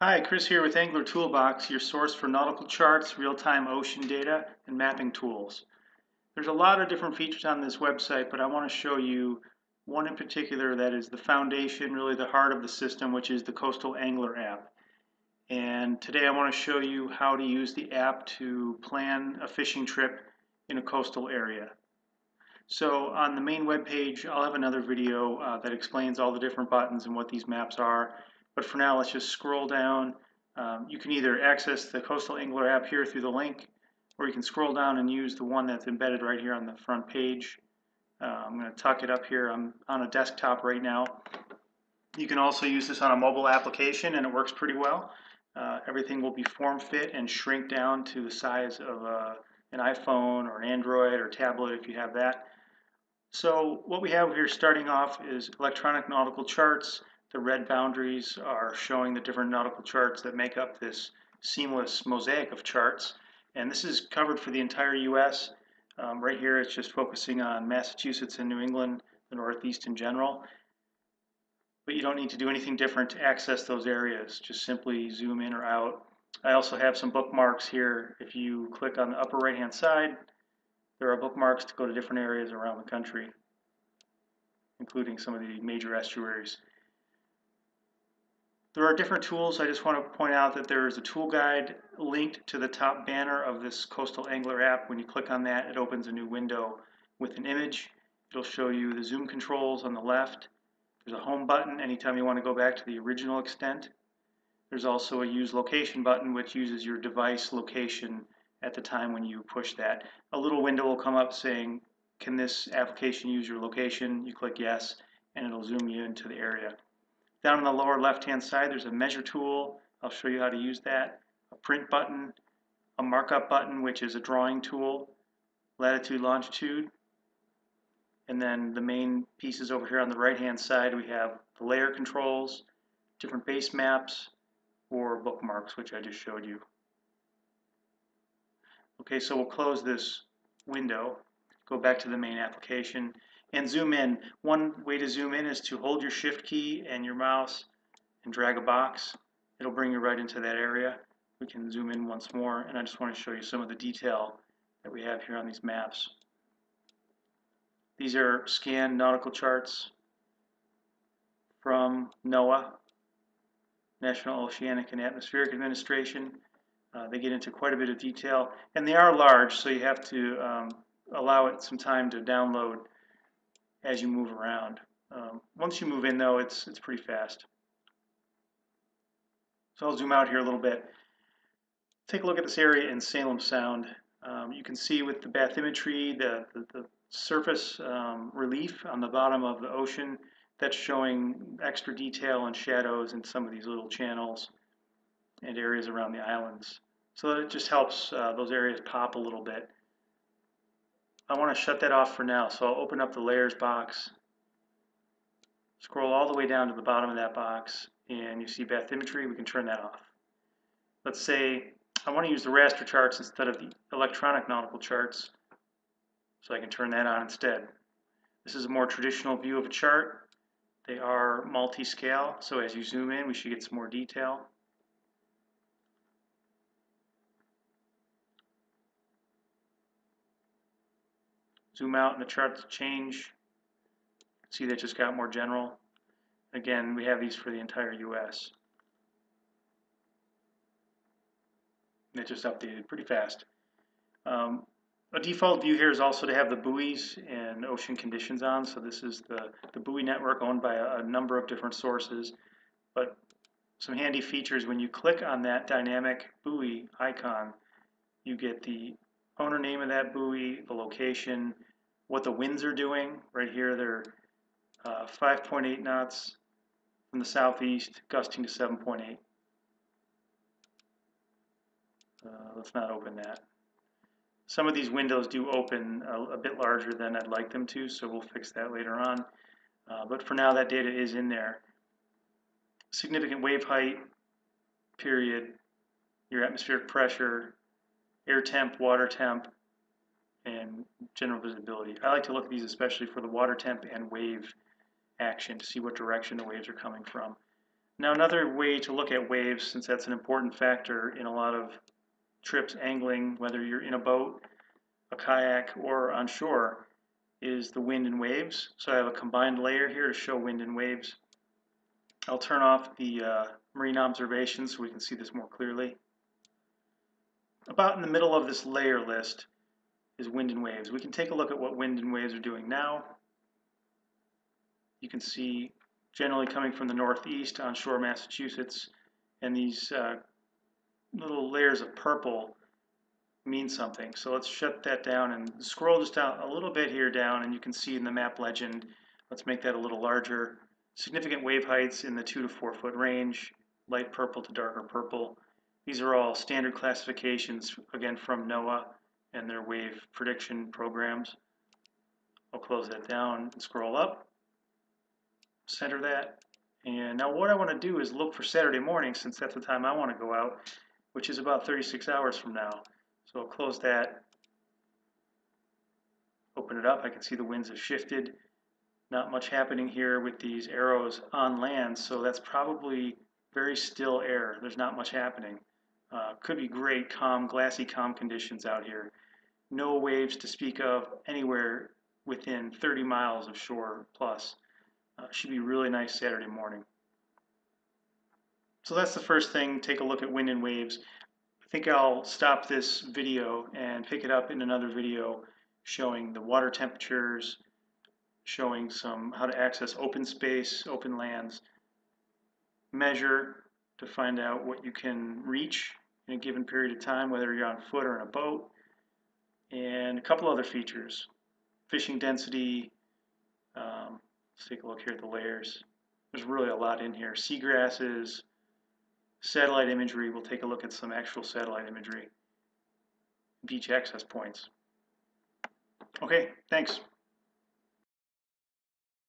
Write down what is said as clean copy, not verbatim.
Hi, Chris here with Angler Toolbox, your source for nautical charts, real-time ocean data, and mapping tools. There's a lot of different features on this website, but I want to show you one in particular that is the foundation, really the heart of the system, which is the Coastal Angler app. And today I want to show you how to use the app to plan a fishing trip in a coastal area. So on the main web page, I'll have another video that explains all the different buttons and what these maps are. But for now, let's just scroll down. You can either access the Coastal Angler app here through the link, or you can scroll down and use the one that's embedded right here on the front page. I'm going to tuck it up here. I'm on a desktop right now. You can also use this on a mobile application, and it works pretty well. Everything will be form fit and shrink down to the size of an iPhone or an Android or tablet if you have that. So what we have here starting off is electronic nautical charts. The red boundaries are showing the different nautical charts that make up this seamless mosaic of charts. And this is covered for the entire US. Right here it's just focusing on Massachusetts and New England, the Northeast in general. But you don't need to do anything different to access those areas. Just simply zoom in or out. I also have some bookmarks here. If you click on the upper right hand side, there are bookmarks to go to different areas around the country, including some of the major estuaries. There are different tools. I just want to point out that there is a tool guide linked to the top banner of this Coastal Angler app. When you click on that, it opens a new window with an image. It'll show you the zoom controls on the left. There's a home button anytime you want to go back to the original extent. There's also a use location button, which uses your device location at the time when you push that. A little window will come up saying, can this application use your location? You click yes, and it'll zoom you into the area. Down on the lower left-hand side, there's a measure tool. I'll show you how to use that. A print button, a markup button, which is a drawing tool, latitude, longitude, and then the main pieces over here on the right-hand side, we have the layer controls, different base maps, or bookmarks, which I just showed you. Okay, so we'll close this window, go back to the main application, and zoom in. One way to zoom in is to hold your shift key and your mouse and drag a box. It'll bring you right into that area. We can zoom in once more, and I just want to show you some of the detail that we have here on these maps. These are scanned nautical charts from NOAA, National Oceanic and Atmospheric Administration. They get into quite a bit of detail, and they are large, so you have to allow it some time to download as you move around. Once you move in, though, it's pretty fast. So I'll zoom out here a little bit. Take a look at this area in Salem Sound. You can see with the bathymetry, the surface relief on the bottom of the ocean, that's showing extra detail and shadows in some of these little channels and areas around the islands. So it just helps those areas pop a little bit. I want to shut that off for now, so I'll open up the layers box, scroll all the way down to the bottom of that box, and you see bathymetry. We can turn that off. Let's say I want to use the raster charts instead of the electronic nautical charts, so I can turn that on instead. This is a more traditional view of a chart. They are multi-scale, so as you zoom in, we should get some more detail. Zoom out and the charts change. See, that just got more general. Again, we have these for the entire US. And it just updated pretty fast. A default view here is also to have the buoys and ocean conditions on. So this is the buoy network owned by a number of different sources. But some handy features, when you click on that dynamic buoy icon, you get the owner name of that buoy, the location, what the winds are doing. Right here, they're 5.8 knots from the southeast, gusting to 7.8. Let's not open that. Some of these windows do open a bit larger than I'd like them to, so we'll fix that later on. But for now, that data is in there. Significant wave height, period, your atmospheric pressure, air temp, water temp, and general visibility. I like to look at these especially for the water temp and wave action to see what direction the waves are coming from. Now another way to look at waves, since that's an important factor in a lot of trips angling, whether you're in a boat, a kayak, or on shore, is the wind and waves. So I have a combined layer here to show wind and waves. I'll turn off the marine observations so we can see this more clearly. About in the middle of this layer list is wind and waves. We can take a look at what wind and waves are doing now. You can see generally coming from the northeast onshore Massachusetts, and these little layers of purple mean something. So let's shut that down and scroll just down a little bit here down, and you can see in the map legend, let's make that a little larger. Significant wave heights in the 2 to 4 foot range, light purple to darker purple. These are all standard classifications, again, from NOAA and their wave prediction programs. I'll close that down and scroll up, center that. And now what I want to do is look for Saturday morning, since that's the time I want to go out, which is about 36 hours from now. So I'll close that, open it up. I can see the winds have shifted. Not much happening here with these arrows on land, so that's probably very still air. There's not much happening. Could be great, calm, glassy, calm conditions out here. No waves to speak of anywhere within 30 miles of shore plus. Should be really nice Saturday morning. So that's the first thing. Take a look at wind and waves. I think I'll stop this video and pick it up in another video showing the water temperatures, showing some how to access open space, open lands, measure to find out what you can reach in a given period of time, whether you're on foot or in a boat, and a couple other features. Fishing density, let's take a look here at the layers. There's really a lot in here. Seagrasses, satellite imagery, we'll take a look at some actual satellite imagery, beach access points. Okay, thanks.